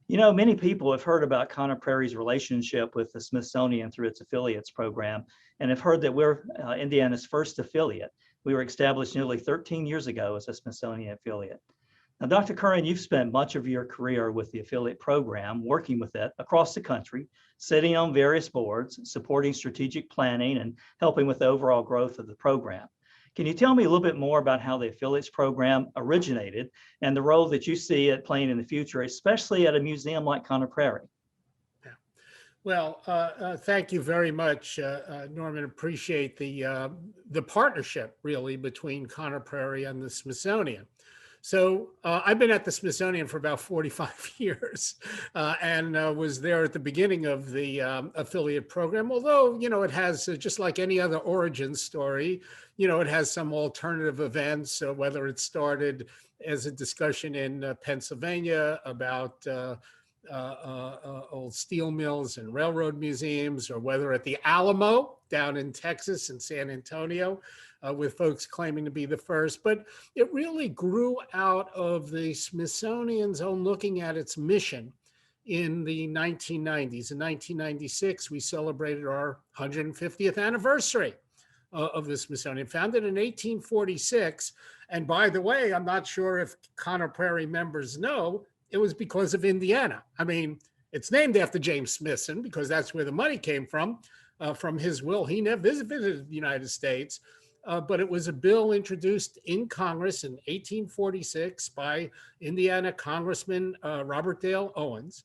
Many people have heard about Conner Prairie's relationship with the Smithsonian through its affiliates program, and have heard that we're Indiana's first affiliate. We were established nearly 13 years ago as a Smithsonian affiliate. Now, Dr. Kurin, you've spent much of your career with the affiliate program, working with it across the country, sitting on various boards, supporting strategic planning, and helping with the overall growth of the program. Can you tell me a little bit more about how the affiliates program originated and the role that you see it playing in the future, especially at a museum like Conner Prairie? Yeah. Well, thank you very much, Norman. Appreciate the partnership really between Conner Prairie and the Smithsonian. So I've been at the Smithsonian for about 45 years, and was there at the beginning of the affiliate program. Although, it has, just like any other origin story, it has some alternative events, whether it started as a discussion in Pennsylvania about old steel mills and railroad museums, or whether at the Alamo down in Texas and San Antonio, with folks claiming to be the first. But it really grew out of the Smithsonian's own looking at its mission in the 1990s. In 1996, we celebrated our 150th anniversary of the Smithsonian, founded in 1846. And by the way, I'm not sure if Conner Prairie members know, it was because of Indiana. I mean, it's named after James Smithson because that's where the money came from his will. He never visited the United States, but it was a bill introduced in Congress in 1846 by Indiana Congressman Robert Dale Owens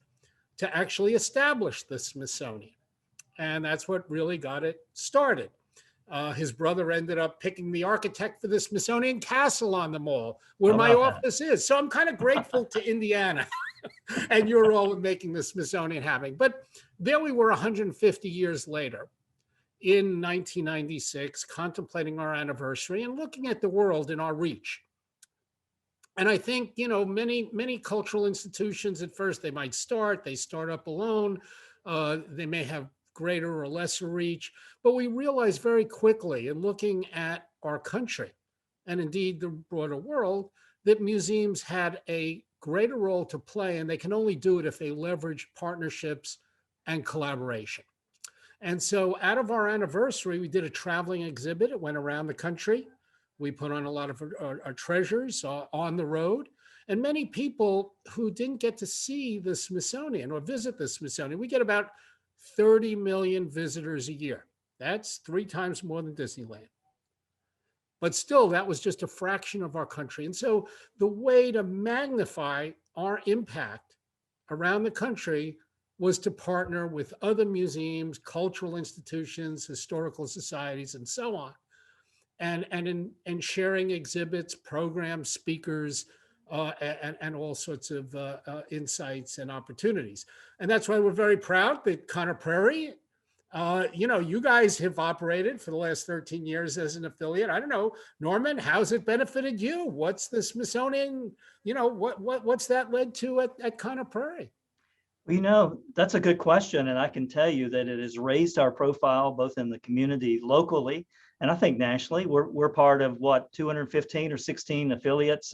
to actually establish the Smithsonian. And that's what really got it started. His brother ended up picking the architect for the Smithsonian Castle on the Mall, where my office is. So I'm kind of grateful to Indiana and your role in making the Smithsonian happen. But there we were 150 years later in 1996, contemplating our anniversary and looking at the world in our reach. And I think, many cultural institutions at first, they start up alone. They may have greater or lesser reach. But we realized very quickly in looking at our country and indeed the broader world that museums had a greater role to play, and they can only do it if they leverage partnerships and collaboration. And so out of our anniversary, we did a traveling exhibit. It went around the country. We put on a lot of our treasures on the road. And many people who didn't get to see the Smithsonian or visit the Smithsonian, we get about 30 million visitors a year. That's 3 times more than Disneyland. But still, that was just a fraction of our country. And so the way to magnify our impact around the country was to partner with other museums, cultural institutions, historical societies, and so on. And in sharing exhibits, programs, speakers, and all sorts of insights and opportunities. And that's why we're very proud that Conner Prairie, you guys have operated for the last 13 years as an affiliate. I don't know, Norman, how's it benefited you? What's the Smithsonian, what's that led to at Conner Prairie? Well, that's a good question. And I can tell you that it has raised our profile both in the community locally and I think nationally. We're part of 215 or 16 affiliates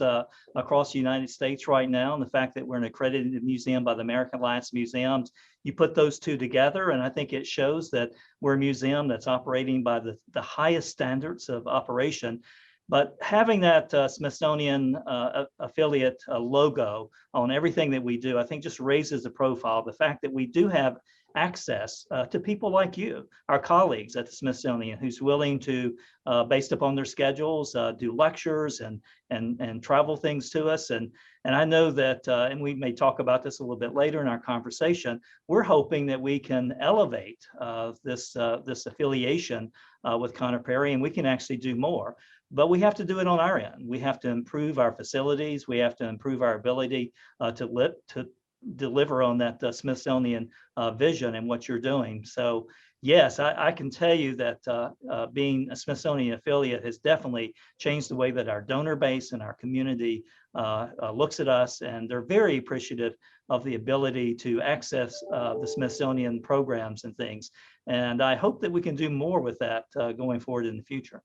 across the United States right now. And the fact that we're an accredited museum by the American Alliance of Museums, you put those two together, and I think it shows that we're a museum that's operating by the highest standards of operation. But having that Smithsonian affiliate logo on everything that we do, I think just raises the profile. The fact that we do have access to people like you, our colleagues at the Smithsonian, who's willing to, based upon their schedules, do lectures and travel things to us. And I know that, and we may talk about this a little bit later in our conversation, we're hoping that we can elevate this affiliation with Conner Prairie, and we can actually do more. But we have to do it on our end. We have to improve our facilities. We have to improve our ability to deliver on that Smithsonian vision and what you're doing. So yes, I can tell you that being a Smithsonian affiliate has definitely changed the way that our donor base and our community looks at us, and they're very appreciative of the ability to access the Smithsonian programs and things. And I hope that we can do more with that going forward in the future.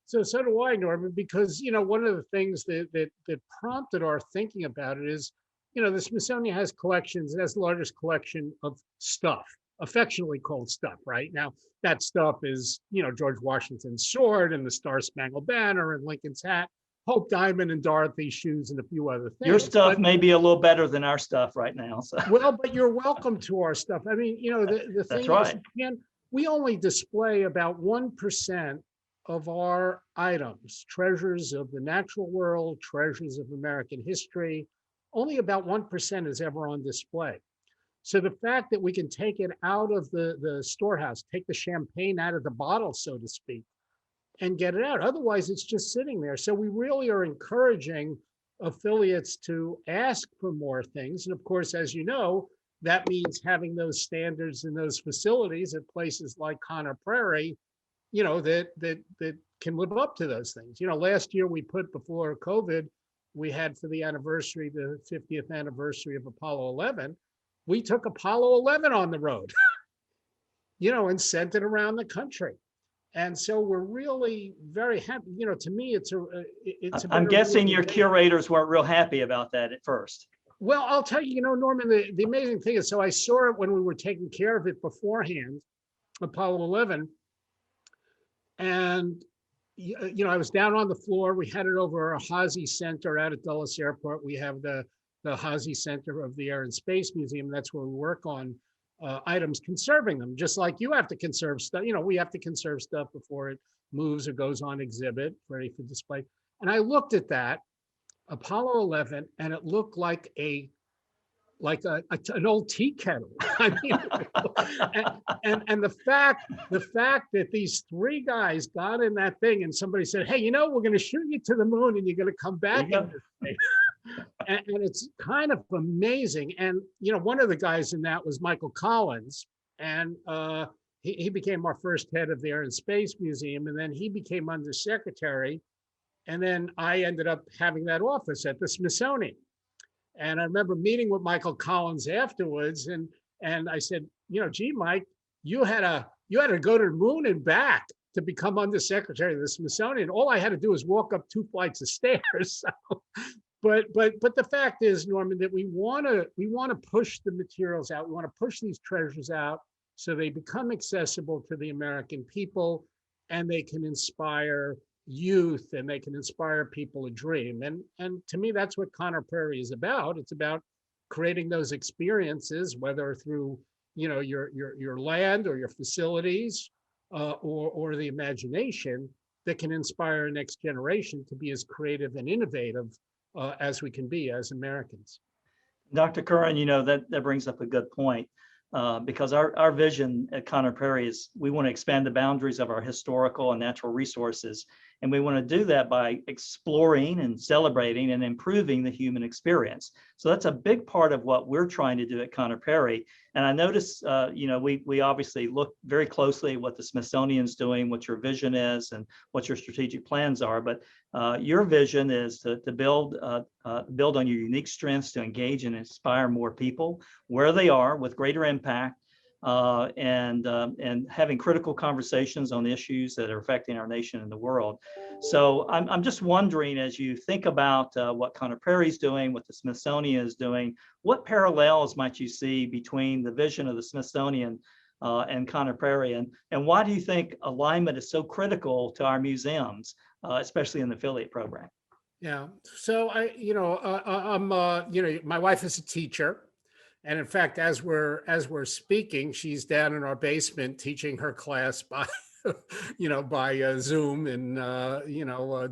So do I, Norman, because one of the things that prompted our thinking about it is, the Smithsonian has collections. It has the largest collection of stuff, affectionately called stuff. Right now, that stuff is, George Washington's sword and the Star Spangled Banner and Lincoln's hat, Hope Diamond and Dorothy's shoes, and a few other Your things. stuff But may be a little better than our stuff right now. So well, but you're welcome to our stuff. I mean, the that's thing is, right. we only display about 1% of our items, treasures of the natural world, treasures of American history. Only about 1% is ever on display. So the fact that we can take it out of the storehouse, take the champagne out of the bottle, so to speak, and get it out. Otherwise, it's just sitting there. So we really are encouraging affiliates to ask for more things. And of course, as you know, that means having those standards in those facilities at places like Prairie, that can live up to those things. Last year we put, before COVID, we had, for the anniversary, the 50th anniversary of Apollo 11, we took Apollo 11 on the road, and sent it around the country. And so we're really very happy. To me, it's I'm guessing your curators weren't real happy about that at first. Well, I'll tell you, Norman, the amazing thing is, so I saw it when we were taking care of it beforehand, Apollo 11. And, I was down on the floor. We had it over a Hazy Center out at Dulles Airport. We have the Hazy Center of the Air and Space Museum. That's where we work on items, conserving them, just like you have to conserve stuff. We have to conserve stuff before it moves or goes on exhibit, ready for display. And I looked at that Apollo 11, and it looked like an old tea kettle. I mean, and the fact that these three guys got in that thing, and somebody said, "Hey, we're going to shoot you to the moon, and you're going to come back in this thing." And it's kind of amazing. And, one of the guys in that was Michael Collins. And he became our first head of the Air and Space Museum. And then he became undersecretary. And then I ended up having that office at the Smithsonian. And I remember meeting with Michael Collins afterwards. And I said, gee, Mike, you had to go to the moon and back to become undersecretary of the Smithsonian. All I had to do was walk up 2 flights of stairs. So, But the fact is, Norman, that we want to push the materials out. We want to push these treasures out so they become accessible to the American people, and they can inspire youth, and they can inspire people to dream. And to me, that's what Prairie is about. It's about creating those experiences, whether through your land or your facilities, or the imagination, that can inspire a next generation to be as creative and innovative as we can be as Americans. Dr. Kurin, that brings up a good point, because our vision at Prairie is we want to expand the boundaries of our historical and natural resources. And we want to do that by exploring and celebrating and improving the human experience. So that's a big part of what we're trying to do at Prairie. And I notice, we obviously look very closely at what the Smithsonian's doing, what your vision is, and what your strategic plans are. But your vision is to build on your unique strengths to engage and inspire more people where they are with greater impact, and having critical conversations on issues that are affecting our nation and the world. So I'm just wondering, as you think about what Prairie is doing, what the Smithsonian is doing, what parallels might you see between the vision of the Smithsonian and Prairie, and why do you think alignment is so critical to our museums, especially in the affiliate program? Yeah. So I'm my wife is a teacher. And in fact, as we're speaking, she's down in our basement teaching her class by, by Zoom and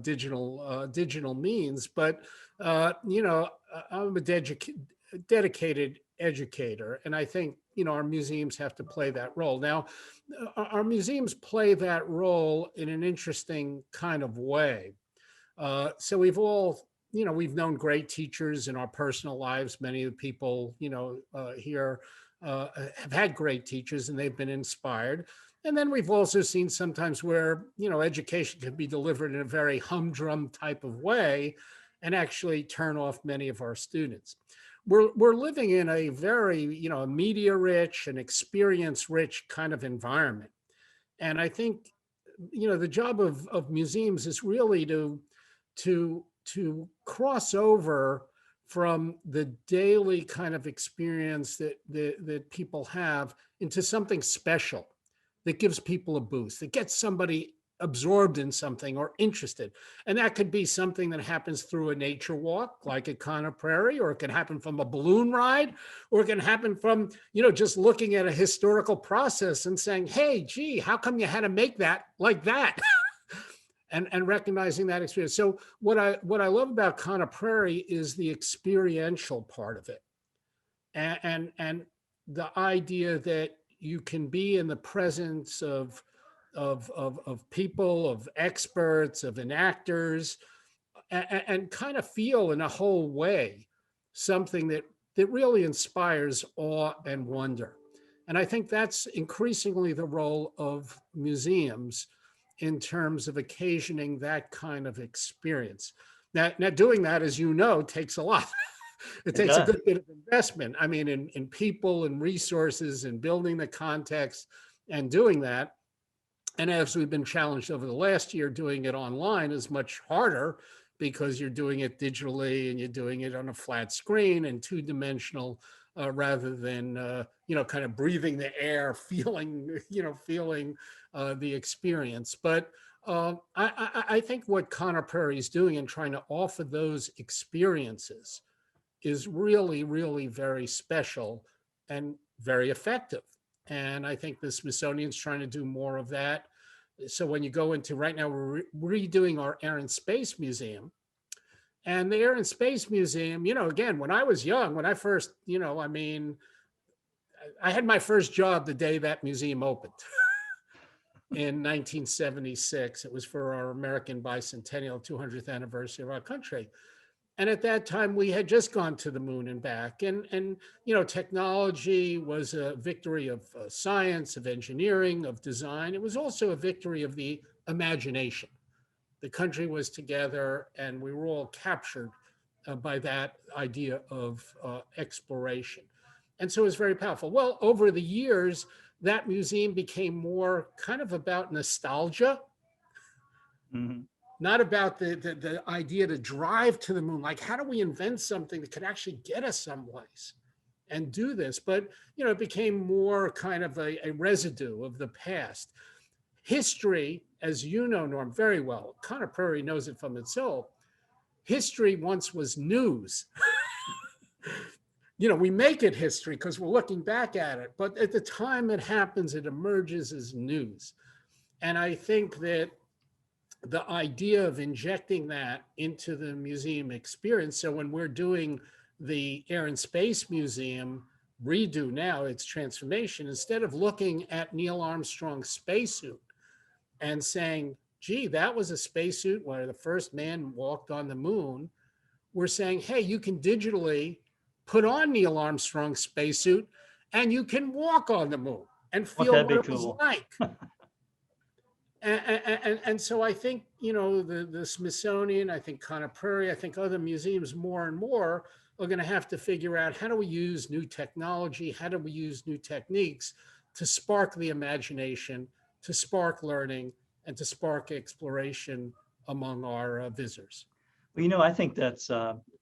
digital means. But I'm a dedicated educator, and I think our museums have to play that role. Now, our museums play that role in an interesting kind of way. So we've all. We've known great teachers in our personal lives. Many of the people, here have had great teachers, and they've been inspired. And then we've also seen sometimes where, education can be delivered in a very humdrum type of way and actually turn off many of our students. We're living in a very, media rich and experience rich kind of environment. And I think, the job of museums is really to cross over from the daily kind of experience that people have into something special that gives people a boost, that gets somebody absorbed in something or interested. And that could be something that happens through a nature walk, like at Prairie, or it can happen from a balloon ride, or it can happen from, just looking at a historical process and saying, hey, gee, how come you had to make that like that? And recognizing that experience. So what I love about Prairie is the experiential part of it, and the idea that you can be in the presence of people, of experts, of enactors, and kind of feel in a whole way something that really inspires awe and wonder. And I think that's increasingly the role of museums in terms of occasioning that kind of experience. Now doing that, as you know, takes a lot. It It takes a does. good bit of investment. I mean, in people and resources and building the context and doing that. And as we've been challenged over the last year, doing it online is much harder because you're doing it digitally and you're doing it on a flat screen and two-dimensional, rather than kind of breathing the air, feeling the experience. But I think what Prairie is doing and trying to offer those experiences is really, really very special and very effective. And I think the Smithsonian's trying to do more of that. So when you go into, right now, we're redoing our Air and Space Museum. And the Air and Space Museum, again, when I was young, when I first, I had my first job the day that museum opened in 1976. It was for our American bicentennial 200th anniversary of our country. And at that time, we had just gone to the moon and back. And technology was a victory of science, of engineering, of design. It was also a victory of the imagination. The country was together, and we were all captured by that idea of exploration. And so it was very powerful. Well, over the years, that museum became more kind of about nostalgia, Mhm. not about the idea to drive to the moon. Like, how do we invent something that could actually get us someplace and do this? But, it became more kind of a residue of the past. History, as you know, Norm, very well, Prairie knows it from its soul. History once was news. We make it history because we're looking back at it. But at the time it happens, it emerges as news. And I think that the idea of injecting that into the museum experience. So when we're doing the Air and Space Museum redo now, its transformation, instead of looking at Neil Armstrong's spacesuit and saying, gee, that was a spacesuit where the first man walked on the moon, we're saying, hey, you can digitally put on Neil Armstrong's spacesuit and you can walk on the moon and Won't feel that what be it was cool? like. And so I think, the Smithsonian, I think Prairie, I think other museums more and more are going to have to figure out, how do we use new technology? How do we use new techniques to spark the imagination, to spark learning, and to spark exploration among our visitors? Well, I think that's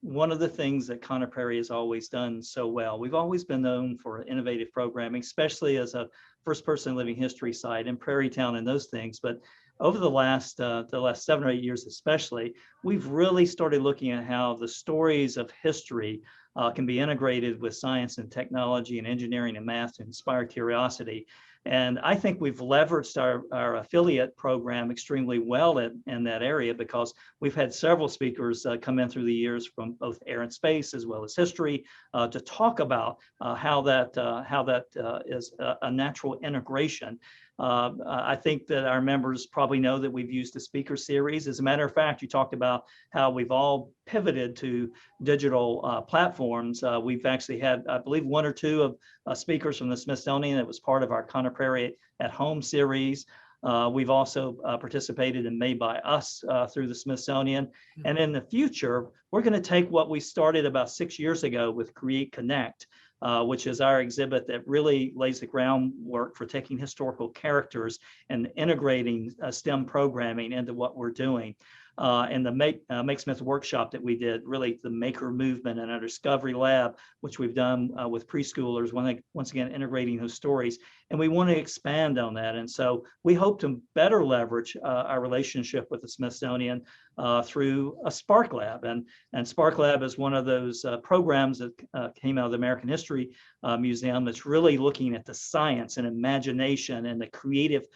one of the things that Prairie has always done so well. We've always been known for innovative programming, especially as a first-person living history site in Prairie Town and those things. But over the last 7 or 8 years, especially, we've really started looking at how the stories of history can be integrated with science and technology and engineering and math to inspire curiosity. And I think we've leveraged our affiliate program extremely well in that area, because we've had several speakers come in through the years from both air and space as well as history to talk about how that is a natural integration. I think that our members probably know that we've used a speaker series. As a matter of fact, you talked about how we've all pivoted to digital platforms. We've actually had, I believe, one or two of speakers from the Smithsonian that was part of our Prairie at Home series. We've also participated in Made by Us through the Smithsonian. And in the future, we're going to take what we started about 6 years ago with Create Connect, which is our exhibit that really lays the groundwork for taking historical characters and integrating STEM programming into what we're doing. and the Make Smith workshop that we did, really the maker movement, and our discovery lab, which we've done with preschoolers, once again integrating those stories. And we want to expand on that. And so we hope to better leverage our relationship with the Smithsonian through a Spark Lab. And Spark Lab is one of those programs that came out of the American History Museum that's really looking at the science and imagination and the creative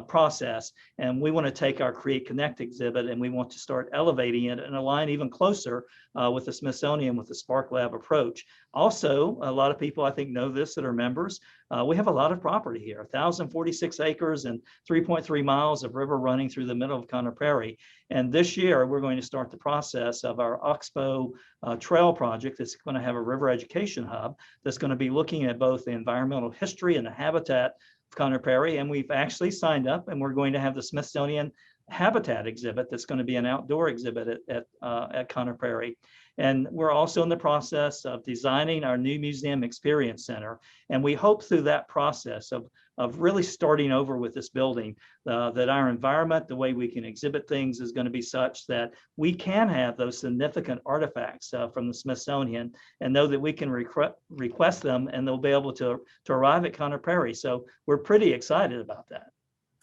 process. And we want to take our Create Connect exhibit and we want to start elevating it and align even closer with the Smithsonian with the Spark Lab approach. Also, a lot of people I think know this that are members. We have a lot of property here, 1,046 acres and 3.3 miles of river running through the middle of Prairie. And this year, we're going to start the process of our Oxbow Trail project that's going to have a river education hub that's going to be looking at both the environmental history and the habitat of Prairie. And we've actually signed up, and we're going to have the Smithsonian habitat exhibit that's going to be an outdoor exhibit at Prairie. And we're also in the process of designing our new museum experience center. And we hope through that process of really starting over with this building, that our environment, the way we can exhibit things is going to be such that we can have those significant artifacts from the Smithsonian and know that we can request them and they'll be able to arrive at Prairie. So we're pretty excited about that.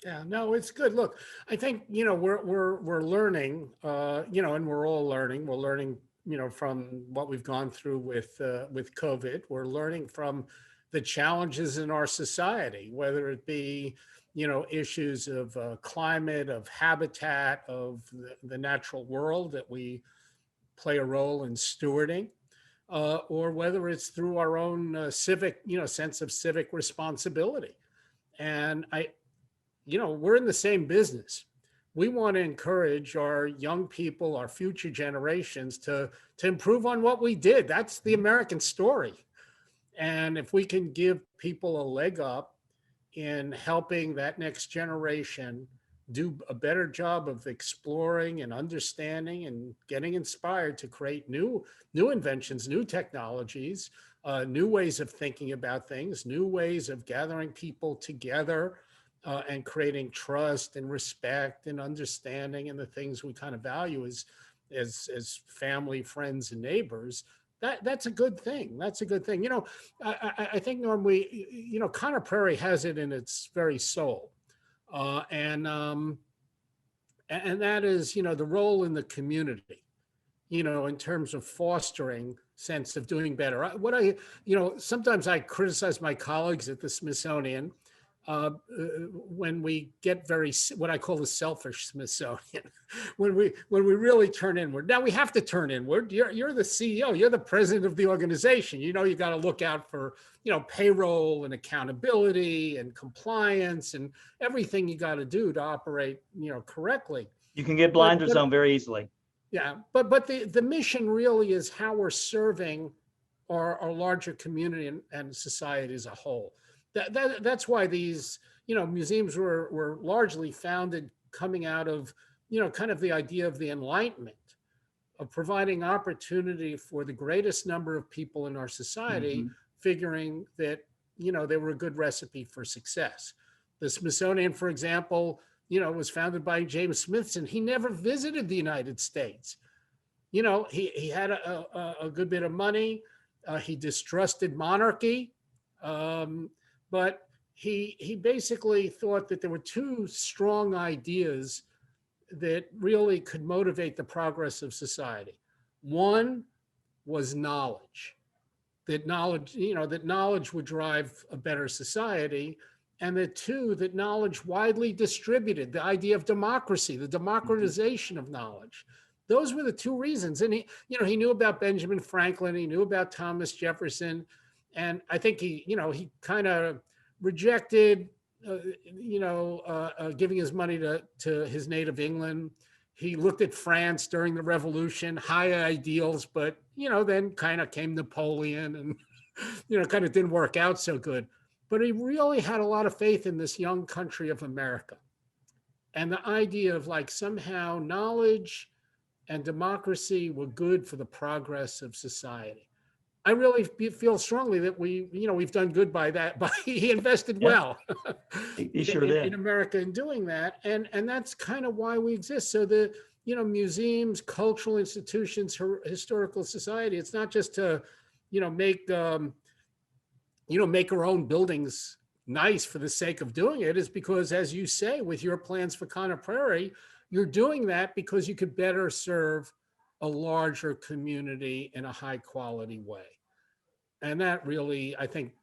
Yeah, no, it's good. Look, I think, we're learning, and we're all learning. We're learning, from what we've gone through with COVID. We're learning from the challenges in our society, whether it be, issues of climate, of habitat, of the natural world that we play a role in stewarding, or whether it's through our own civic, sense of civic responsibility. And we're in the same business. We want to encourage our young people, our future generations to improve on what we did. That's the American story. And if we can give people a leg up in helping that next generation do a better job of exploring and understanding and getting inspired to create new inventions, new technologies, new ways of thinking about things, new ways of gathering people together, and creating trust and respect and understanding and the things we kind of value as family, friends, and neighbors. That's a good thing. That's a good thing. I think, Norm, Prairie has it in its very soul, and that is, the role in the community, in terms of fostering sense of doing better. Sometimes I criticize my colleagues at the Smithsonian when we get what I call the selfish Smithsonian, when we really turn inward. Now we have to turn inward. You're the CEO, you're the president of the organization. You got to look out for, payroll and accountability and compliance and everything you got to do to operate, correctly. You can get blinders on very easily. Yeah, but the mission really is how we're serving our larger community and society as a whole. That's why these, museums were largely founded coming out of, kind of the idea of the Enlightenment, of providing opportunity for the greatest number of people in our society, figuring that, they were a good recipe for success. The Smithsonian, for example, was founded by James Smithson. He never visited the United States. He had a good bit of money. He distrusted monarchy. But he basically thought that there were two strong ideas that really could motivate the progress of society. One was knowledge, that knowledge would drive a better society. And the two, that knowledge widely distributed, the idea of democracy, the democratization of knowledge. Those were the two reasons. And he knew about Benjamin Franklin, he knew about Thomas Jefferson. And I think he kind of rejected, giving his money to his native England. He looked at France during the Revolution, high ideals, but, then kind of came Napoleon and, kind of didn't work out so good. But he really had a lot of faith in this young country of America. And the idea of somehow knowledge and democracy were good for the progress of society. I really feel strongly that we've done good by that. He invested well he sure did. in America in doing that, and that's kind of why we exist. So the museums, cultural institutions, historical society, it's not just to, make, make our own buildings nice for the sake of doing it. Is because, as you say, with your plans for Prairie, you're doing that because you could better serve a larger community in a high quality way. And that really, I think,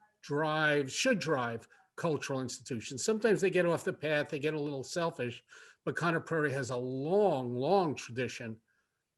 should drive cultural institutions. Sometimes they get off the path, they get a little selfish, but Prairie has a long, long tradition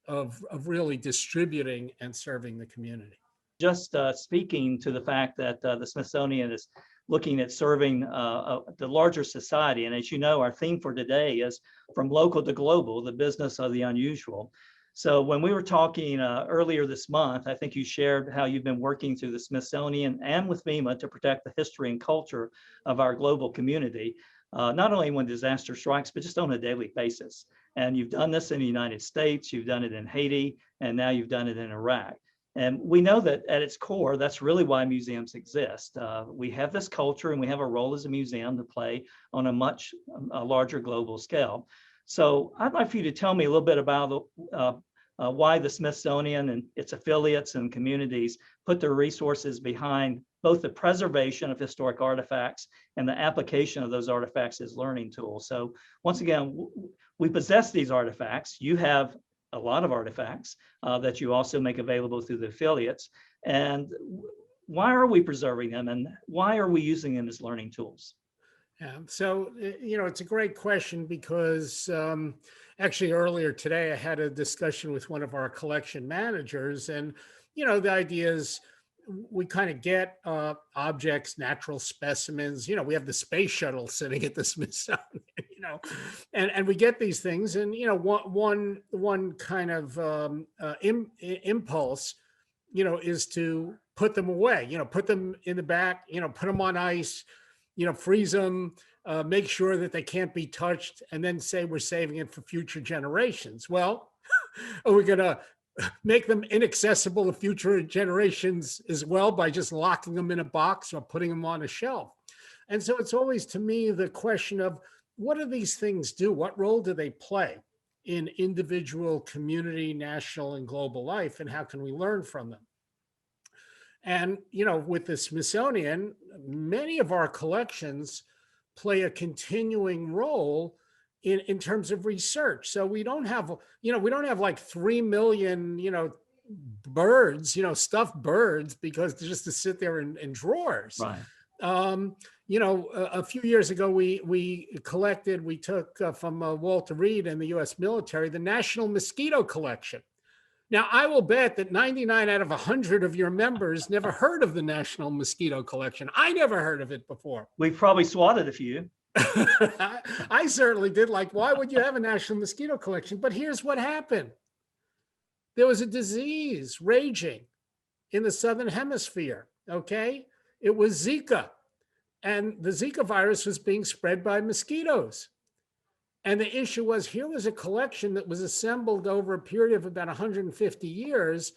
of really distributing and serving the community. Just speaking to the fact that the Smithsonian is looking at serving the larger society. And as you know, our theme for today is from local to global, the business of the unusual. So when we were talking earlier this month, I think you shared how you've been working through the Smithsonian and with FEMA to protect the history and culture of our global community, not only when disaster strikes, but just on a daily basis. And you've done this in the United States, you've done it in Haiti, and now you've done it in Iraq. And we know that at its core, that's really why museums exist. We have this culture and we have a role as a museum to play on a much larger global scale. So I'd like for you to tell me a little bit about why the Smithsonian and its affiliates and communities put their resources behind both the preservation of historic artifacts and the application of those artifacts as learning tools. So once again, we possess these artifacts. You have a lot of artifacts that you also make available through the affiliates. And why are we preserving them and why are we using them as learning tools? Yeah, so, it's a great question because actually earlier today I had a discussion with one of our collection managers, and, the idea is we kind of get objects, natural specimens. We have the space shuttle sitting at the Smithsonian, and we get these things, and one kind of impulse, is to put them away. Put them in the back. Put them on ice. Freeze them. Make sure that they can't be touched, and then say we're saving it for future generations. Well, are we going to make them inaccessible to future generations as well by just locking them in a box or putting them on a shelf? And so it's always, to me, the question of what do these things do? What role do they play in individual, community, national, and global life? And how can we learn from them? And, with the Smithsonian, many of our collections play a continuing role in terms of research. So we don't have like 3 million, birds, stuffed birds, because they're just to sit there in drawers. Right. A few years ago, we took from Walter Reed and the U.S. military, the National Mosquito Collection. Now, I will bet that 99 out of 100 of your members never heard of the National Mosquito Collection. I never heard of it before. We've probably swatted a few. I certainly did. Like, why would you have a National Mosquito Collection? But here's what happened. There was a disease raging in the Southern Hemisphere, okay? It was Zika. And the Zika virus was being spread by mosquitoes. And the issue was, here was a collection that was assembled over a period of about 150 years,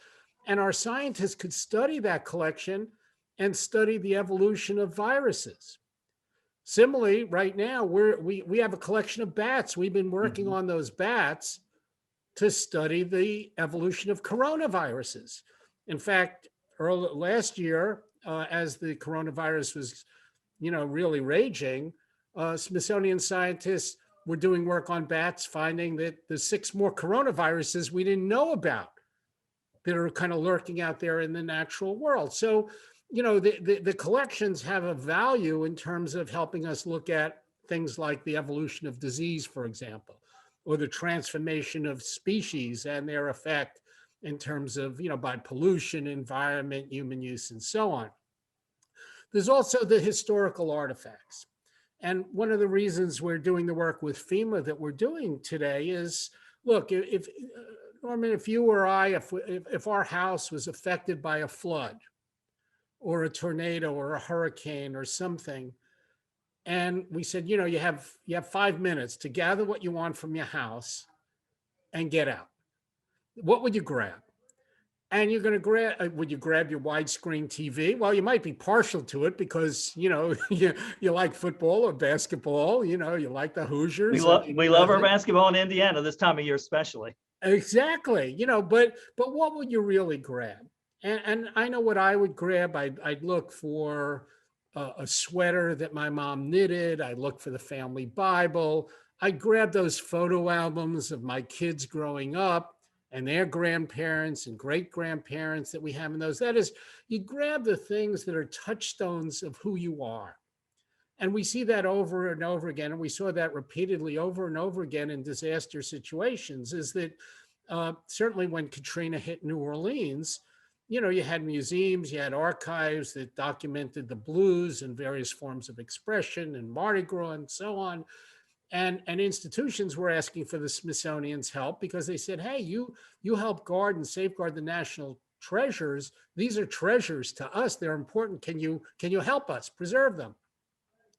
and our scientists could study that collection and study the evolution of viruses. Similarly, right now, we have a collection of bats. We've been working on those bats to study the evolution of coronaviruses. In fact, last year, as the coronavirus was, really raging, Smithsonian scientists were doing work on bats, finding that there's 6 more coronaviruses we didn't know about that are kind of lurking out there in the natural world. So, the collections have a value in terms of helping us look at things like the evolution of disease, for example, or the transformation of species and their effect in terms of, by pollution, environment, human use, and so on. There's also the historical artifacts. And one of the reasons we're doing the work with FEMA that we're doing today is, look, if Norman, if you or I, if our house was affected by a flood or a tornado or a hurricane or something, and we said, you have 5 minutes to gather what you want from your house and get out, what would you grab? And you're going to grab, would you grab your widescreen TV? Well, you might be partial to it because, you like football or basketball, you like the Hoosiers. We love our basketball in Indiana this time of year, especially. Exactly. But what would you really grab? And I know what I would grab. I'd look for a sweater that my mom knitted. I'd look for the family Bible. I'd grab those photo albums of my kids growing up and their grandparents and great grandparents that we have in those. That is, you grab the things that are touchstones of who you are. And we see that over and over again. And we saw that repeatedly over and over again in disaster situations, is that certainly when Katrina hit New Orleans, you had museums, you had archives that documented the blues and various forms of expression and Mardi Gras and so on. And institutions were asking for the Smithsonian's help because they said, hey, you help guard and safeguard the national treasures. These are treasures to us. They're important. Can you help us preserve them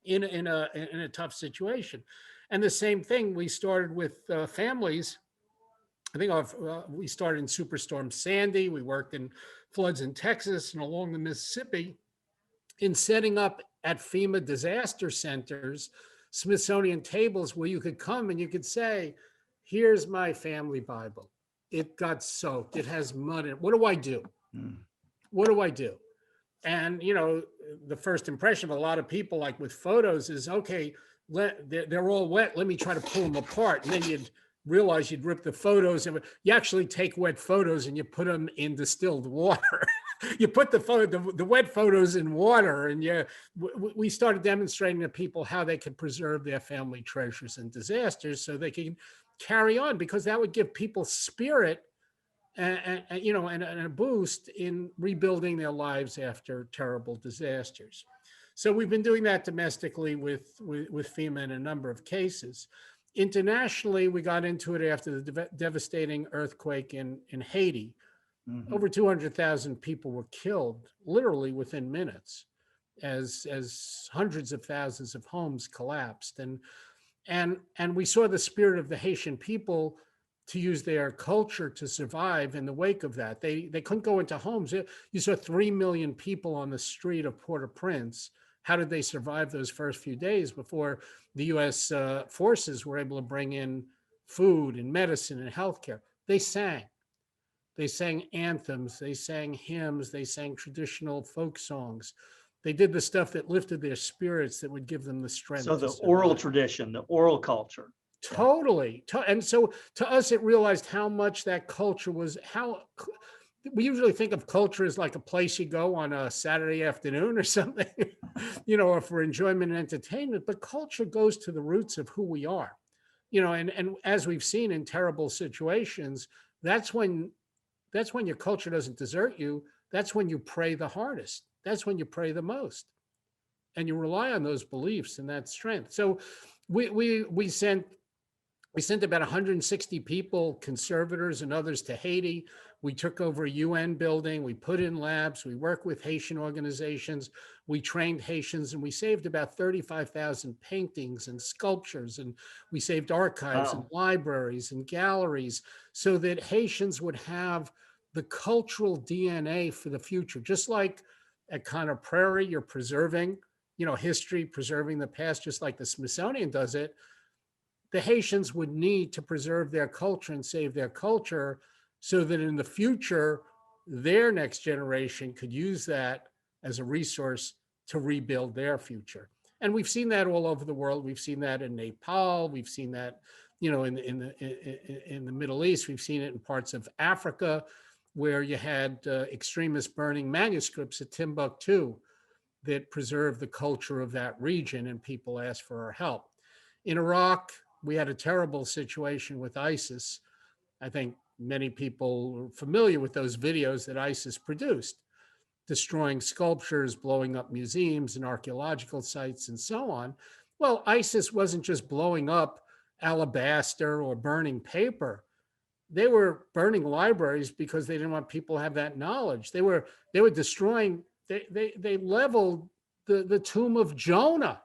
in a tough situation? And the same thing, we started with families. I think we started in Superstorm Sandy. We worked in floods in Texas and along the Mississippi in setting up at FEMA disaster centers Smithsonian tables where you could come and you could say, here's my family Bible. It got soaked. It has mud in it. What do I do? What do I do? And, the first impression of a lot of people, like with photos, is, okay, they're all wet. Let me try to pull them apart. And then you'd realize you'd rip the photos. And you actually take wet photos and you put them in distilled water. You put the wet photos in water, and we started demonstrating to people how they could preserve their family treasures in disasters so they can carry on, because that would give people spirit and a boost in rebuilding their lives after terrible disasters. So we've been doing that domestically with FEMA in a number of cases. Internationally, we got into it after the devastating earthquake in Haiti. Mm-hmm. Over 200,000 people were killed literally within minutes as hundreds of thousands of homes collapsed. And we saw the spirit of the Haitian people to use their culture to survive in the wake of that. They couldn't go into homes. You saw 3 million people on the street of Port-au-Prince. How did they survive those first few days before the U.S. Forces were able to bring in food and medicine and healthcare? They sang. They sang anthems, they sang hymns, they sang traditional folk songs. They did the stuff that lifted their spirits, that would give them the strength. So the oral tradition, the oral culture. Totally. And so to us, it realized how much that culture was, we usually think of culture as like a place you go on a Saturday afternoon or something, or for enjoyment and entertainment, but culture goes to the roots of who we are, and as we've seen in terrible situations, that's when your culture doesn't desert you. That's when you pray the hardest. That's when you pray the most. And you rely on those beliefs and that strength. So we sent about 160 people, conservators and others, to Haiti. We took over a UN building. We put in labs. We worked with Haitian organizations. We trained Haitians, and we saved about 35,000 paintings and sculptures. And we saved archives and libraries and galleries so that Haitians would have the cultural DNA for the future. Just like at Prairie, you're preserving, history, preserving the past, just like the Smithsonian does it. The Haitians would need to preserve their culture and save their culture so that in the future, their next generation could use that as a resource to rebuild their future. And we've seen that all over the world. We've seen that in Nepal. We've seen that, in the Middle East. We've seen it in parts of Africa, where you had extremists burning manuscripts at Timbuktu that preserved the culture of that region, and people asked for our help. In Iraq, we had a terrible situation with ISIS. I think many people are familiar with those videos that ISIS produced, destroying sculptures, blowing up museums and archaeological sites and so on. Well, ISIS wasn't just blowing up alabaster or burning paper. They were burning libraries because they didn't want people to have that knowledge. They were destroying, they leveled the tomb of Jonah,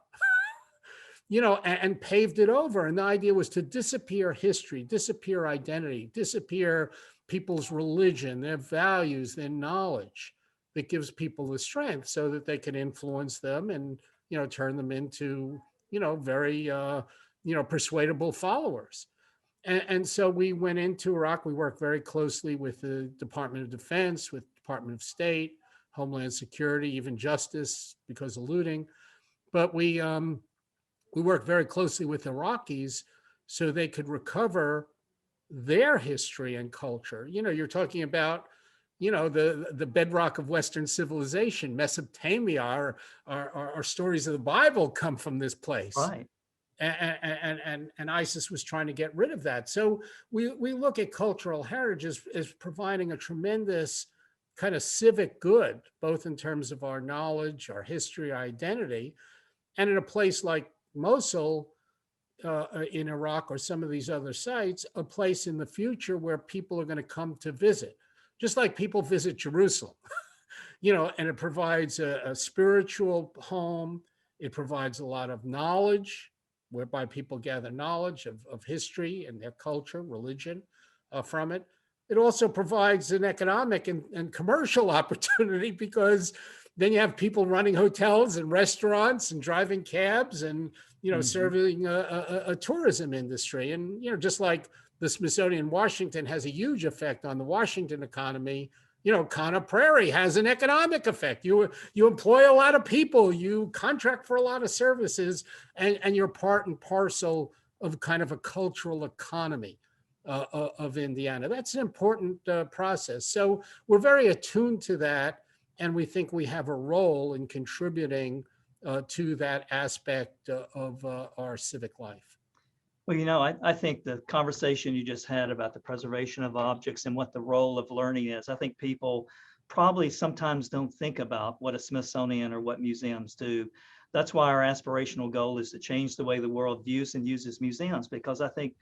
and paved it over. And the idea was to disappear history, disappear identity, disappear people's religion, their values, their knowledge that gives people the strength so that they can influence them and, turn them into, very, persuadable followers. And so we went into Iraq. We worked very closely with the Department of Defense, with Department of State, Homeland Security, even Justice because of looting. But we worked very closely with Iraqis so they could recover their history and culture. You're talking about, the bedrock of Western civilization, Mesopotamia. Our stories of the Bible come from this place. Right. And ISIS was trying to get rid of that. So we look at cultural heritage as providing a tremendous kind of civic good, both in terms of our knowledge, our history, our identity, and in a place like Mosul in Iraq or some of these other sites, a place in the future where people are going to come to visit, just like people visit Jerusalem, and it provides a spiritual home. It provides a lot of knowledge, whereby people gather knowledge of history and their culture, religion from it. It also provides an economic and commercial opportunity because then you have people running hotels and restaurants and driving cabs and, serving a tourism industry. And, just like the Smithsonian Washington has a huge effect on the Washington economy, Prairie has an economic effect. You employ a lot of people, you contract for a lot of services, and you're part and parcel of kind of a cultural economy of Indiana. That's an important process. So we're very attuned to that, and we think we have a role in contributing to that aspect of our civic life. Well, I think the conversation you just had about the preservation of objects and what the role of learning is, I think people probably sometimes don't think about what a Smithsonian or what museums do. That's why our aspirational goal is to change the way the world views and uses museums, because I think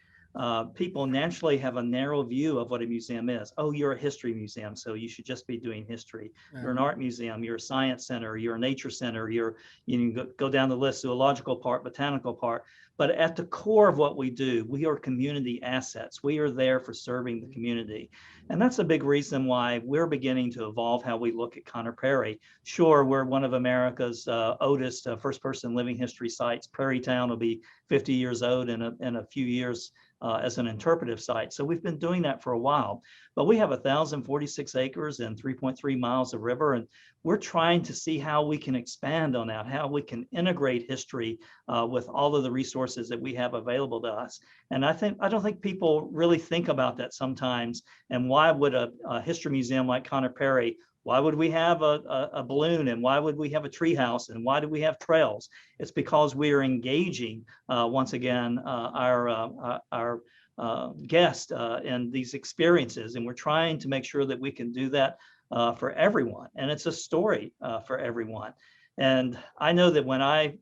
people naturally have a narrow view of what a museum is. Oh, you're a history museum, so you should just be doing history. Yeah. You're an art museum, you're a science center, you're a nature center, you can go down the list, zoological park, botanical park. But at the core of what we do, we are community assets. We are there for serving the community. And that's a big reason why we're beginning to evolve how we look at Conner Prairie. Sure, we're one of America's oldest first-person living history sites. Prairie Town will be 50 years old in a few years as an interpretive site. So we've been doing that for a while. But we have 1,046 acres and 3.3 miles of river, and we're trying to see how we can expand on that, how we can integrate history with all of the resources that we have available to us. And I don't think people really think about that sometimes. And why would a history museum like Conner Prairie, why would we have a balloon, and why would we have a treehouse, and why do we have trails? It's because we are engaging once again our guests in these experiences, and we're trying to make sure that we can do that for everyone, and it's a story for everyone. And I know that when I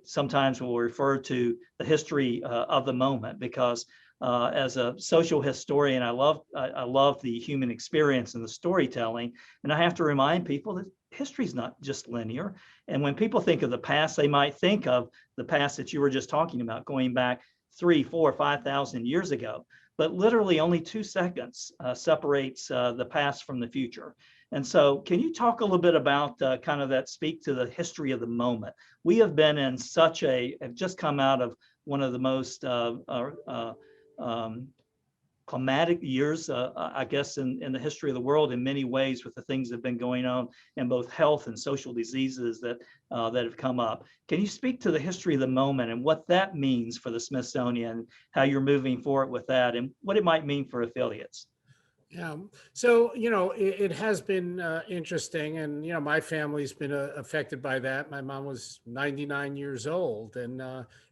sometimes will refer to the history of the moment, because as a social historian, I love the human experience and the storytelling, and I have to remind people that history is not just linear. And when people think of the past, they might think of the past that you were just talking about, going back 3, 4, 5,000 years ago. But literally only 2 seconds separates the past from the future. And so can you talk a little bit about kind of that, speak to the history of the moment? We have been in have just come out of one of the most climatic years, I guess, in the history of the world in many ways, with the things that have been going on in both health and social diseases that have come up. Can you speak to the history of the moment and what that means for the Smithsonian, how you're moving forward with that, and what it might mean for affiliates? Yeah. So, it has been interesting. And, my family's been affected by that. My mom was 99 years old, and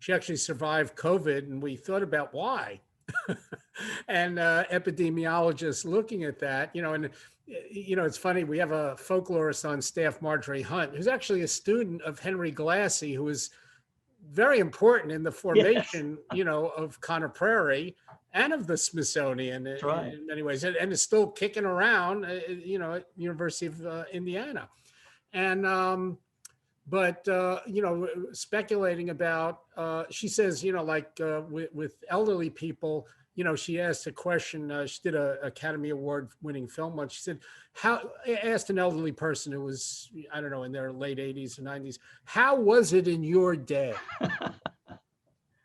she actually survived COVID. And we thought about why. And epidemiologists looking at that, and, it's funny. We have a folklorist on staff, Marjorie Hunt, who's actually a student of Henry Glassy, who was very important in the formation, yes, of Conner Prairie and of the Smithsonian in many ways, and is still kicking around, at University of Indiana. And, but, speculating about, she says, with elderly people, she asked a question. She did a Academy Award winning film once. She said, how, asked an elderly person who was, I don't know, in their late 80s or 90s, how was it in your day?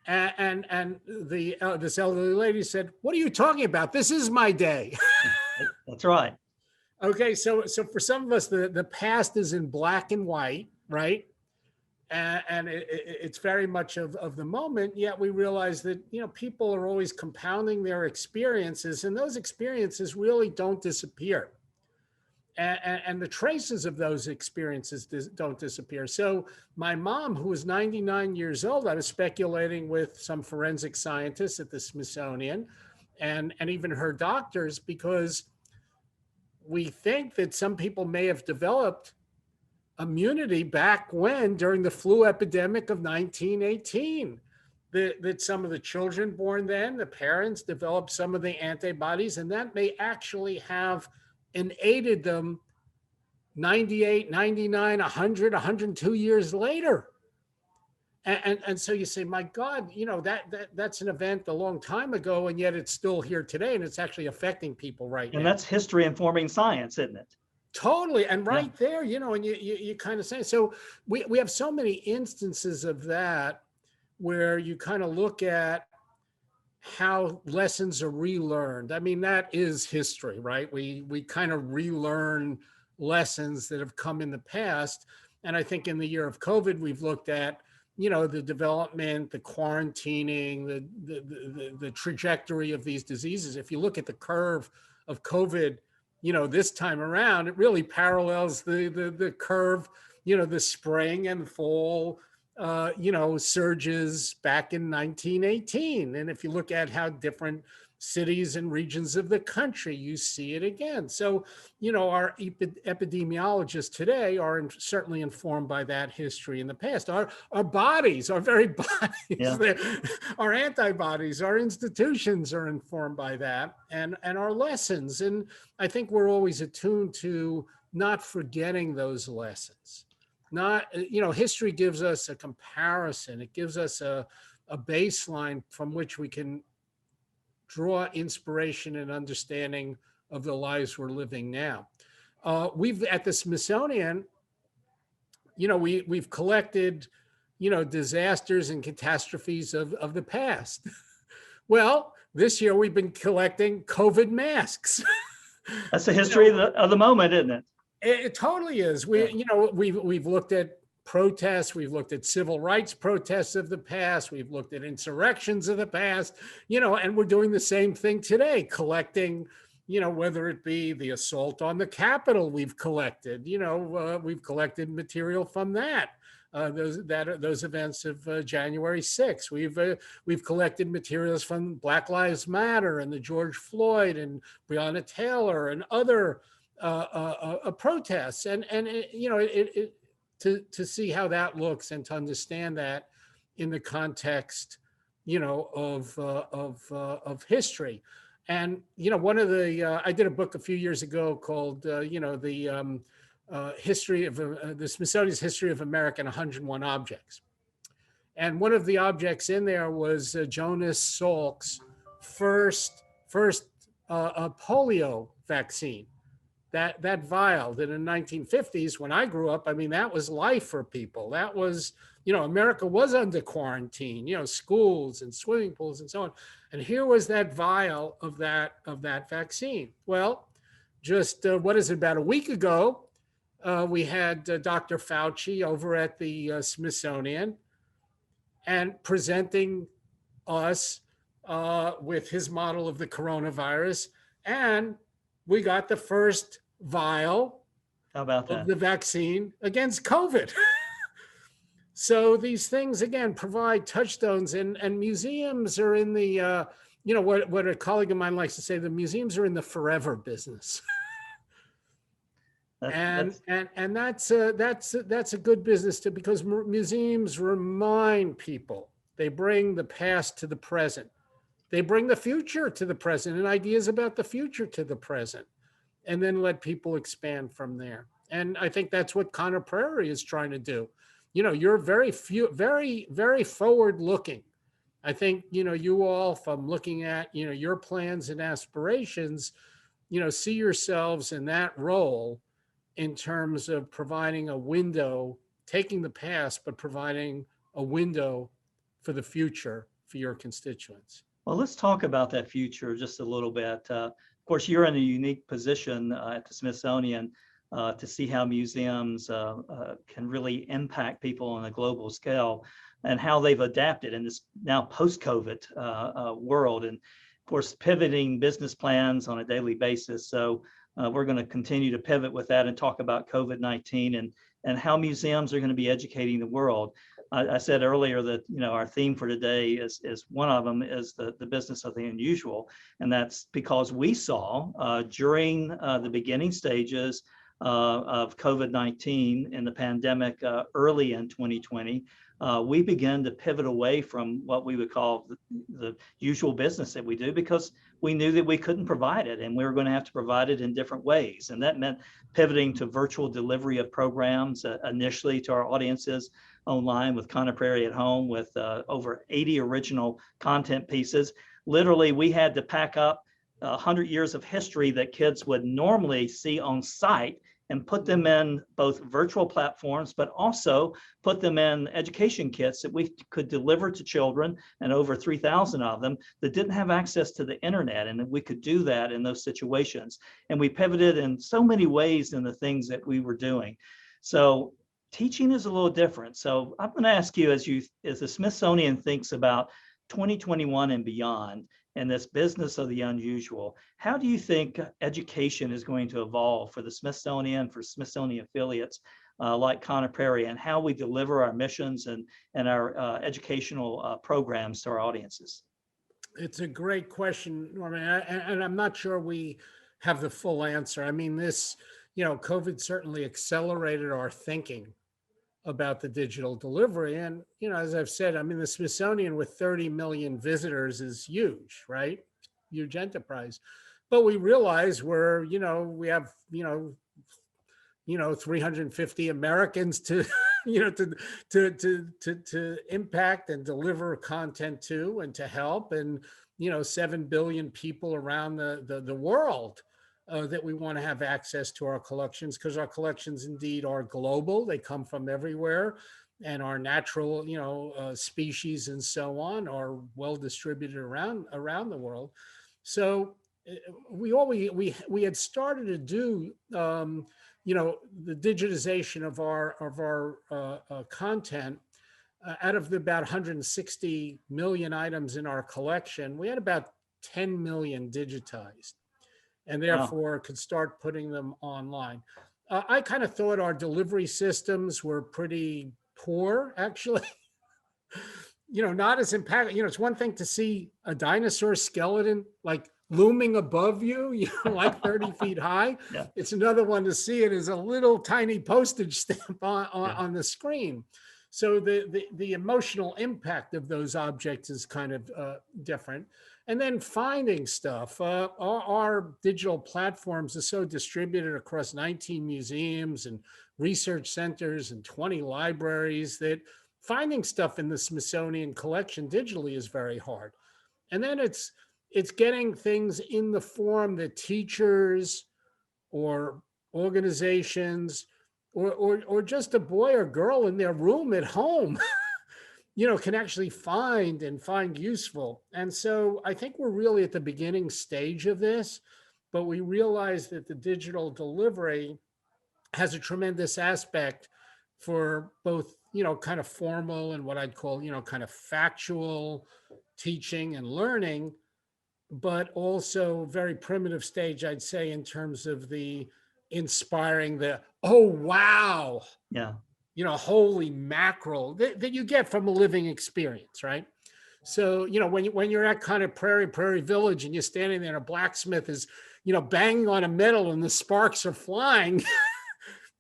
And this elderly lady said, what are you talking about? This is my day. That's right. Okay, so for some of us, the past is in black and white, right? And it's very much of the moment. Yet we realize that people are always compounding their experiences, and those experiences really don't disappear. And the traces of those experiences don't disappear. So my mom, who was 99 years old, I was speculating with some forensic scientists at the Smithsonian, and even her doctors, because we think that some people may have developed immunity back when, during the flu epidemic of 1918, that some of the children born then, the parents developed some of the antibodies, and that may actually have aided them 98, 99, 100, 102 years later. And so you say, my God, that's an event a long time ago, and yet it's still here today, and it's actually affecting people right now. And that's history informing science, isn't it? Totally. And right there, and you kind of say, so we have so many instances of that where you kind of look at how lessons are relearned. I mean, that is history, right? We kind of relearn lessons that have come in the past. And I think in the year of COVID, we've looked at, the development, the quarantining, the trajectory of these diseases. If you look at the curve of COVID, this time around, it really parallels the curve, the spring and fall, surges back in 1918. And if you look at how different cities and regions of the country, you see it again. So, our epidemiologists today are certainly informed by that history in the past. Our bodies, our very bodies, our antibodies, our institutions are informed by that, and our lessons. And I think we're always attuned to not forgetting those lessons. History gives us a comparison. It gives us a baseline from which we can draw inspiration and understanding of the lives we're living now. We've at the Smithsonian, we've collected, disasters and catastrophes of the past. Well, this year we've been collecting COVID masks. That's the history of the moment, isn't it? It totally is. We've looked at protests, we've looked at civil rights protests of the past, we've looked at insurrections of the past, and we're doing the same thing today, collecting, whether it be the assault on the Capitol, we've collected material from that. Those events of January 6th. We've collected materials from Black Lives Matter and the George Floyd and Breonna Taylor and other protests, and to see how that looks and to understand that in the context, of history. And one of the I did a book a few years ago called the history of the Smithsonian's History of America in 101 Objects. And one of the objects in there was Jonas Salk's first polio vaccine. That vial that in the 1950s, when I grew up, I mean, that was life for people. That was, America was under quarantine, schools and swimming pools and so on. And here was that vial of that vaccine. Well, just about a week ago, we had Dr. Fauci over at the Smithsonian and presenting us with his model of the coronavirus, and we got the first vial of the vaccine against COVID. So these things, again, provide touchstones, and museums are in the, what a colleague of mine likes to say, the museums are in the forever business. That's a good business too, because museums remind people. They bring the past to the present. They bring the future to the present and ideas about the future to the present, and then let people expand from there. And I think that's what Connor Prairie is trying to do. You're very forward looking. I think, you all, from looking at, your plans and aspirations, see yourselves in that role in terms of providing a window, taking the past, but providing a window for the future for your constituents. Well, let's talk about that future just a little bit. Of course, you're in a unique position at the Smithsonian to see how museums can really impact people on a global scale and how they've adapted in this now post-COVID world. And of course, pivoting business plans on a daily basis. So we're going to continue to pivot with that and talk about COVID-19 and how museums are going to be educating the world. I said earlier that our theme for today is one of them is the business of the unusual, and that's because we saw during the beginning stages of COVID-19 and the pandemic early in 2020, we began to pivot away from what we would call the usual business that we do because we knew that we couldn't provide it and we were going to have to provide it in different ways. And that meant pivoting to virtual delivery of programs initially to our audiences online with Prairie at Home with over 80 original content pieces. Literally, we had to pack up 100 years of history that kids would normally see on site and put them in both virtual platforms, but also put them in education kits that we could deliver to children, and over 3,000 of them that didn't have access to the internet, and we could do that in those situations. And we pivoted in so many ways in the things that we were doing. So teaching is a little different. So I'm going to ask you, as the Smithsonian thinks about 2021 and beyond, and this business of the unusual, how do you think education is going to evolve for the Smithsonian, for Smithsonian affiliates like Prairie, and how we deliver our missions and our educational programs to our audiences? It's a great question, Norman, and I'm not sure we have the full answer. I mean, COVID certainly accelerated our thinking about the digital delivery. And, as I've said, I mean, the Smithsonian with 30 million visitors is huge, right? Huge enterprise. But we realize we have, 350 Americans to, to impact and deliver content to and to help, and, 7 billion people around the world that we want to have access to our collections, because our collections indeed are global. They come from everywhere, and our natural, species and so on are well distributed around the world. So we had started to do, the digitization of our content. Out of the about 160 million items in our collection, we had about 10 million digitized, and therefore could start putting them online. I kind of thought our delivery systems were pretty poor, actually. Not as impactful. It's one thing to see a dinosaur skeleton like looming above you, like 30 feet high. Yeah. It's another one to see it as a little tiny postage stamp on the screen. So the emotional impact of those objects is kind of different. And then finding stuff. Our digital platforms are so distributed across 19 museums and research centers and 20 libraries that finding stuff in the Smithsonian collection digitally is very hard. And then it's getting things in the form that teachers or organizations or just a boy or girl in their room at home can actually find useful. And so I think we're really at the beginning stage of this, but we realize that the digital delivery has a tremendous aspect for both, kind of formal and what I'd call, kind of factual teaching and learning, but also very primitive stage, I'd say, in terms of the inspiring, the, oh, wow. Yeah. Holy mackerel that you get from a living experience, right? So, when you're at kind of Prairie Village and you're standing there and a blacksmith is, banging on a metal and the sparks are flying,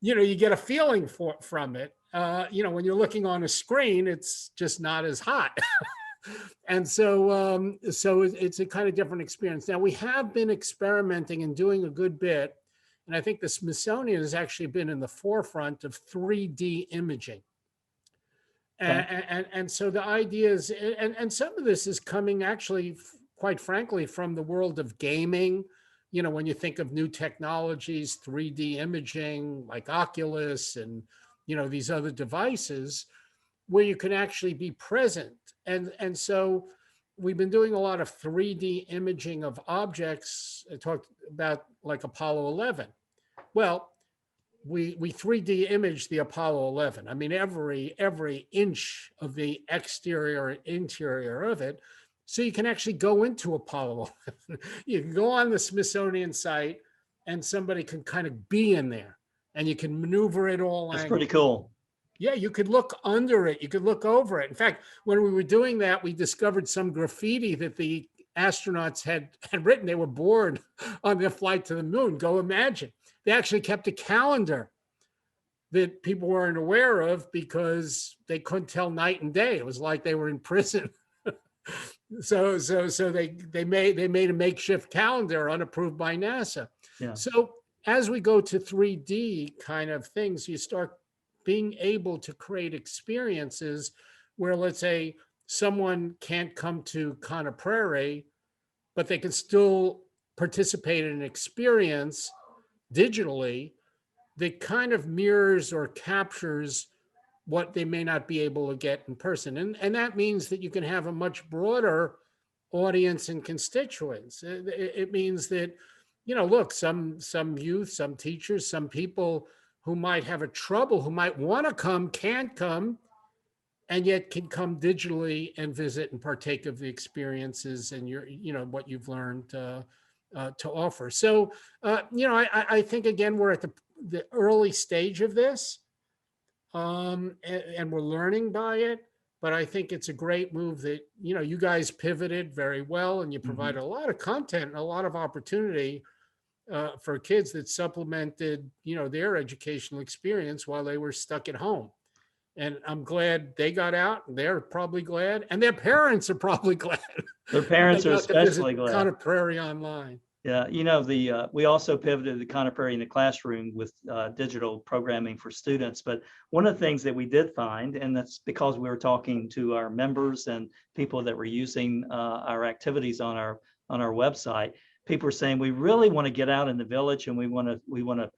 you get a feeling from it. When you're looking on a screen, it's just not as hot. And so it's a kind of different experience. Now, we have been experimenting and doing a good bit. And I think the Smithsonian has actually been in the forefront of 3D imaging. Okay. And so the idea is, and some of this is coming actually, quite frankly, from the world of gaming. You know, when you think of new technologies, 3D imaging like Oculus and, you know, these other devices where you can actually be present. And so we've been doing a lot of 3D imaging of objects. I talked about like Apollo 11. Well, we 3D imaged the Apollo 11. I mean, every inch of the exterior and interior of it. So you can actually go into Apollo 11. You can go on the Smithsonian site and somebody can kind of be in there and you can maneuver it all That's pretty angles. cool. Yeah, you could look under it. You could look over it. In fact, when we were doing that, we discovered some graffiti that the astronauts had written. They were bored on their flight to the moon. Go imagine. They actually kept a calendar that people weren't aware of because they couldn't tell night and day. It was like they were in prison. So they made a makeshift calendar unapproved by NASA. Yeah. So as we go to 3D kind of things, you start being able to create experiences where, let's say, someone can't come to Prairie, but they can still participate in an experience digitally that kind of mirrors or captures what they may not be able to get in person. And that means that you can have a much broader audience and constituents. It means that, you know, look, some youth, some teachers, some people who might have a trouble, who might want to come, can't come, and yet can come digitally and visit and partake of the experiences and you know, what you've learned to offer. So, you know, I think, again, we're at the early stage of this, and we're learning by it. But I think it's a great move that, you know, you guys pivoted very well and you provided a lot of content and a lot of opportunity for kids that supplemented, you know, their educational experience while they were stuck at home. And I'm glad they got out. They're probably glad, and their parents are probably glad. Their parents They are got to visit especially glad. Prairie online. Yeah, you know, we also pivoted the Prairie in the classroom with digital programming for students. But one of the things that we did find, and that's because we were talking to our members and people that were using our activities on our website, people were saying we really want to get out in the village and we want to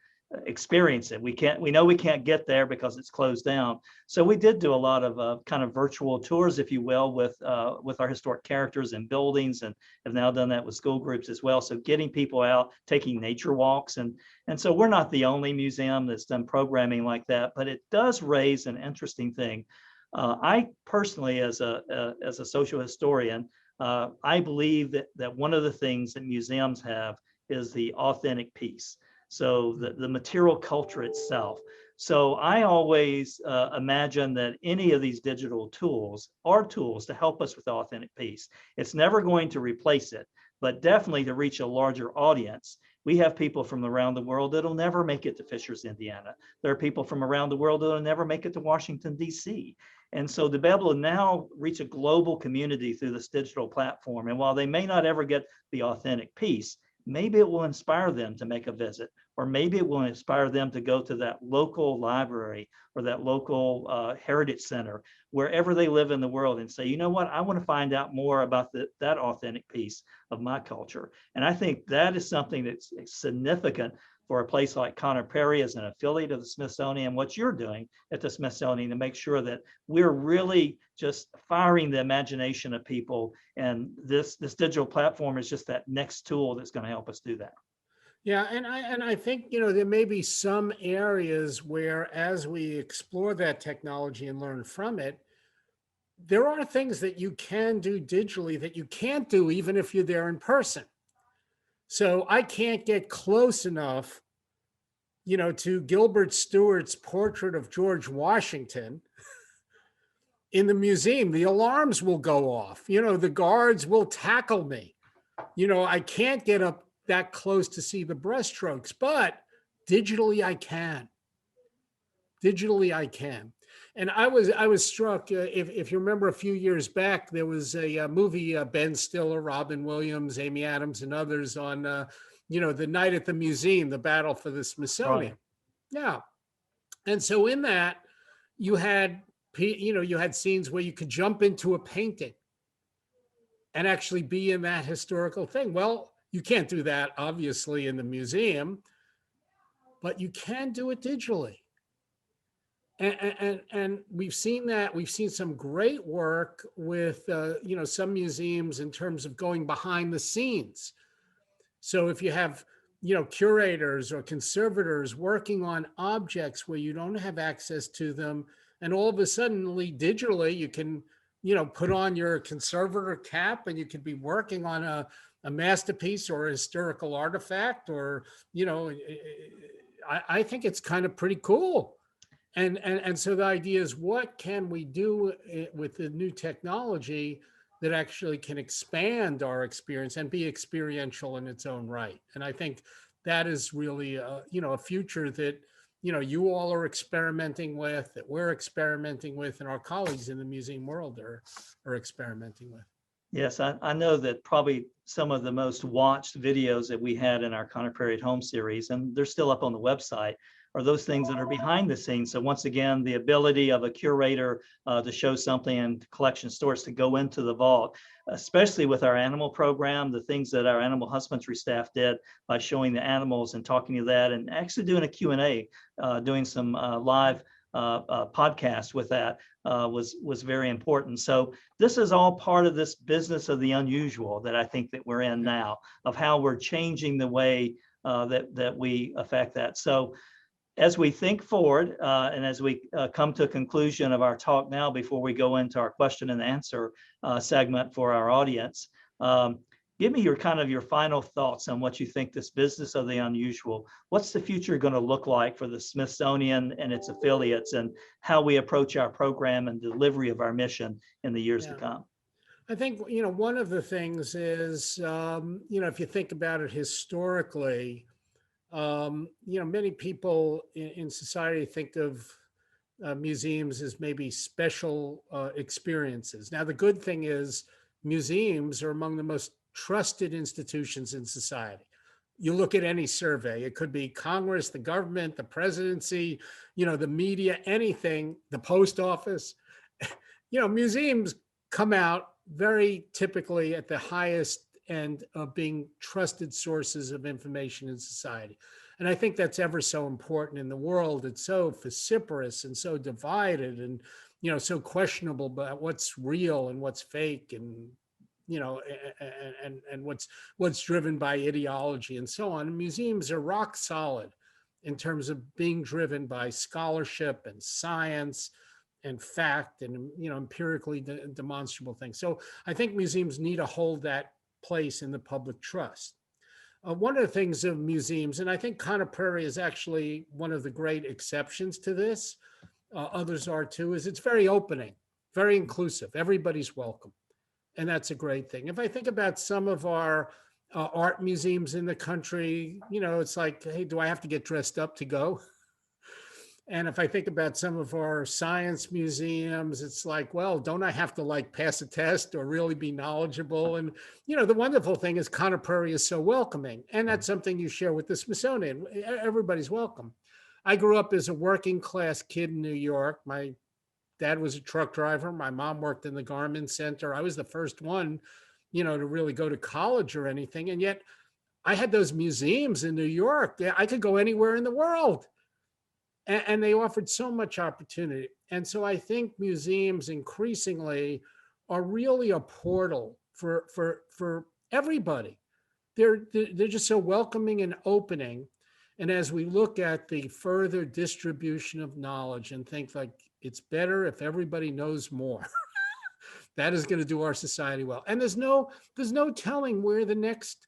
experience it. We know we can't get there because it's closed down. So we did do a lot of kind of virtual tours, if you will, with our historic characters and buildings, and have now done that with school groups as well. So getting people out, taking nature walks, and so we're not the only museum that's done programming like that, but it does raise an interesting thing. I personally, as a social historian, I believe that one of the things that museums have is the authentic piece. So the material culture itself. So I always imagine that any of these digital tools are tools to help us with the authentic piece. It's never going to replace it, but definitely to reach a larger audience. We have people from around the world that'll never make it to Fishers, Indiana. There are people from around the world that'll never make it to Washington, D.C. And so to be able to now reach a global community through this digital platform, and while they may not ever get the authentic piece, maybe it will inspire them to make a visit, or maybe it will inspire them to go to that local library or that local heritage center, wherever they live in the world, and say, you know what, I want to find out more about that authentic piece of my culture. And I think that is something that's significant for a place like Prairie as an affiliate of the Smithsonian, what you're doing at the Smithsonian to make sure that we're really just firing the imagination of people. And this digital platform is just that next tool that's going to help us do that. Yeah, and I think, you know, there may be some areas where, as we explore that technology and learn from it, there are things that you can do digitally that you can't do even if you're there in person. So I can't get close enough, you know, to Gilbert Stuart's portrait of George Washington in the museum. The alarms will go off. You know, the guards will tackle me. You know, I can't get up that close to see the breaststrokes, but digitally I can. Digitally I can. And I was struck, if you remember a few years back, there was a movie, Ben Stiller, Robin Williams, Amy Adams, and others on, you know, the night at the museum, the battle for the Smithsonian. Right. Yeah. And so in that, you had you had scenes where you could jump into a painting and actually be in that historical thing. Well, you can't do that obviously in the museum, but you can do it digitally. And we've seen that. We've seen some great work with some museums in terms of going behind the scenes. So if you have curators or conservators working on objects where you don't have access to them, and all of a sudden digitally you can put on your conservator cap and you could be working on a masterpiece or a historical artifact, or I think it's kind of pretty cool. And so the idea is, what can we do with the new technology that actually can expand our experience and be experiential in its own right? And I think that is really a future that you all are experimenting with, that we're experimenting with, and our colleagues in the museum world are experimenting with. Yes, I know that probably some of the most watched videos that we had in our Conner Prairie at Home series, and they're still up on the website, are those things that are behind the scenes. So once again, the ability of a curator to show something and collection stores to go into the vault, especially with our animal program, the things that our animal husbandry staff did by showing the animals and talking to that, and actually doing a Q&A, doing some live podcast with that was very important. So this is all part of this business of the unusual that I think that we're in now, of how we're changing the way that we affect that. So as we think forward and as we come to a conclusion of our talk now, before we go into our question and answer segment for our audience, give me your final thoughts on what you think this business of the unusual, what's the future going to look like for the Smithsonian and its affiliates, and how we approach our program and delivery of our mission in the years to come? I think, one of the things is, if you think about it historically, many people in society think of museums as maybe special experiences. Now, the good thing is museums are among the most trusted institutions in society. You look at any survey, it could be Congress, the government, the presidency, the media, anything, the post office. Museums come out very typically at the highest end of being trusted sources of information in society. And I think that's ever so important in the world. It's so vociferous and so divided and, so questionable about what's real and what's fake, and, and what's driven by ideology and so on. And museums are rock solid in terms of being driven by scholarship and science and fact and, empirically demonstrable things. So I think museums need to hold that place in the public trust. One of the things of museums, and I think Conner Prairie is actually one of the great exceptions to this, others are too, is it's very opening, very inclusive. Everybody's welcome. And that's a great thing. If I think about some of our art museums in the country, it's like, hey, do I have to get dressed up to go? And if I think about some of our science museums, it's like, well, don't I have to pass a test or really be knowledgeable? And, the wonderful thing is Conner Prairie is so welcoming. And that's something you share with the Smithsonian. Everybody's welcome. I grew up as a working class kid in New York. My dad was a truck driver. My mom worked in the garment center. I was the first one, to really go to college or anything. And yet I had those museums in New York. I could go anywhere in the world. And they offered so much opportunity. And so I think museums increasingly are really a portal for everybody. They're just so welcoming and opening. And as we look at the further distribution of knowledge and think it's better if everybody knows more, that is going to do our society well. And there's no telling where the next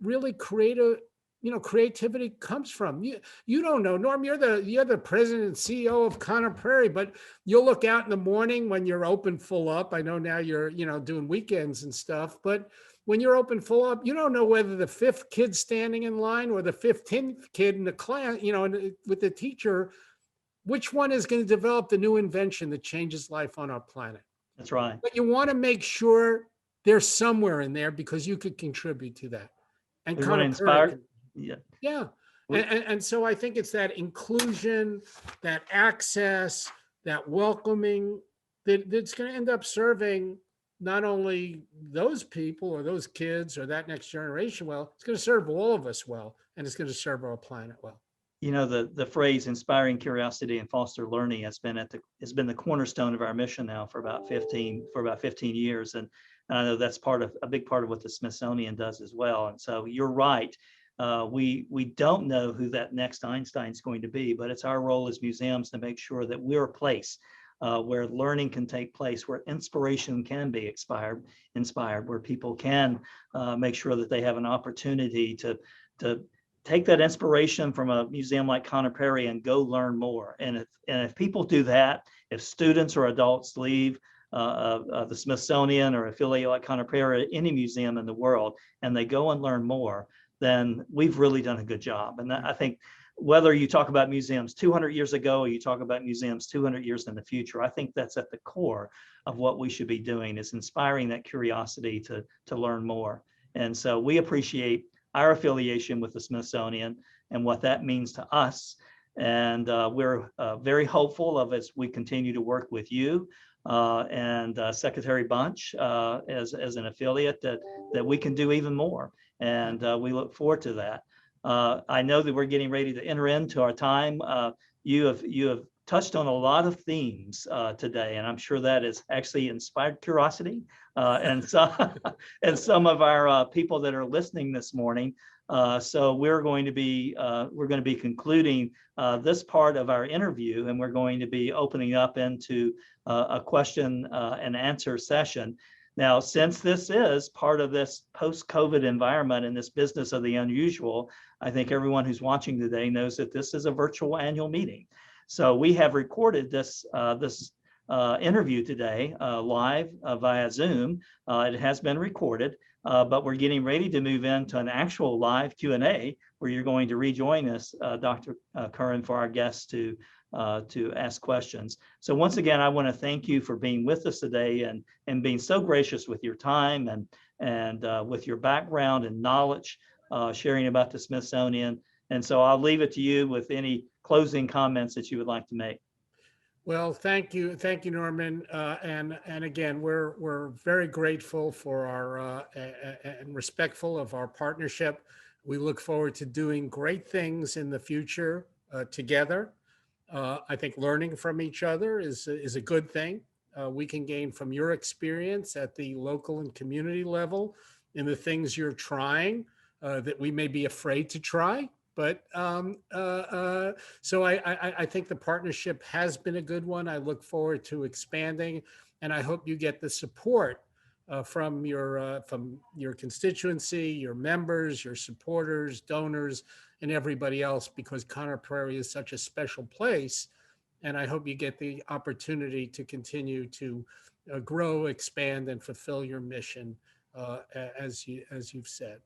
really creativity comes from. You don't know, Norm. You're the president and CEO of Conner Prairie, but you'll look out in the morning when you're open full up. I know now you're doing weekends and stuff, but when you're open full up, you don't know whether the 5th kid standing in line or the 15th kid in the class, with the teacher, which one is going to develop the new invention that changes life on our planet. That's right. But you want to make sure they're somewhere in there because you could contribute to that. And we want to inspire. Yeah. And so I think it's that inclusion, that access, that welcoming, that's going to end up serving not only those people or those kids or that next generation well, it's going to serve all of us well, and it's going to serve our planet well. You know, the phrase inspiring curiosity and foster learning has been the cornerstone of our mission now for about 15 years. And I know that's a big part of what the Smithsonian does as well. And so you're right. We don't know who that next Einstein's going to be, but it's our role as museums to make sure that we're a place where learning can take place, where inspiration can be inspired, where people can make sure that they have an opportunity to take that inspiration from a museum like Prairie and go learn more. And if people do that, if students or adults leave the Smithsonian or affiliate like Prairie, any museum in the world, and they go and learn more, then we've really done a good job. And I think whether you talk about museums 200 years ago or you talk about museums 200 years in the future, I think that's at the core of what we should be doing, is inspiring that curiosity to learn more. And so we appreciate our affiliation with the Smithsonian and what that means to us. And we're very hopeful of, as we continue to work with you and Secretary Bunch as an affiliate, that we can do even more. And we look forward to that. I know that we're getting ready to enter into our time. You have touched on a lot of themes today, and I'm sure that has actually inspired curiosity and some of our people that are listening this morning. So we're going to be concluding this part of our interview, and we're going to be opening up into a question and answer session. Now, since this is part of this post-COVID environment and this business of the unusual, I think everyone who's watching today knows that this is a virtual annual meeting. So we have recorded this interview today live via Zoom. It has been recorded, but we're getting ready to move into an actual live Q&A where you're going to rejoin us, Dr. Kurin, for our guests to ask questions. So once again, I want to thank you for being with us today and being so gracious with your time and with your background and knowledge, sharing about the Smithsonian. And so I'll leave it to you with any closing comments that you would like to make. Well, thank you, Norman, and again, we're very grateful for our and respectful of our partnership. We look forward to doing great things in the future together. I think learning from each other is a good thing. We can gain from your experience at the local and community level in the things you're trying that we may be afraid to try. But so I think the partnership has been a good one. I look forward to expanding, and I hope you get the support from your constituency, your members, your supporters, donors, and everybody else, because Prairie is such a special place. And I hope you get the opportunity to continue to grow, expand, and fulfill your mission, as you've said.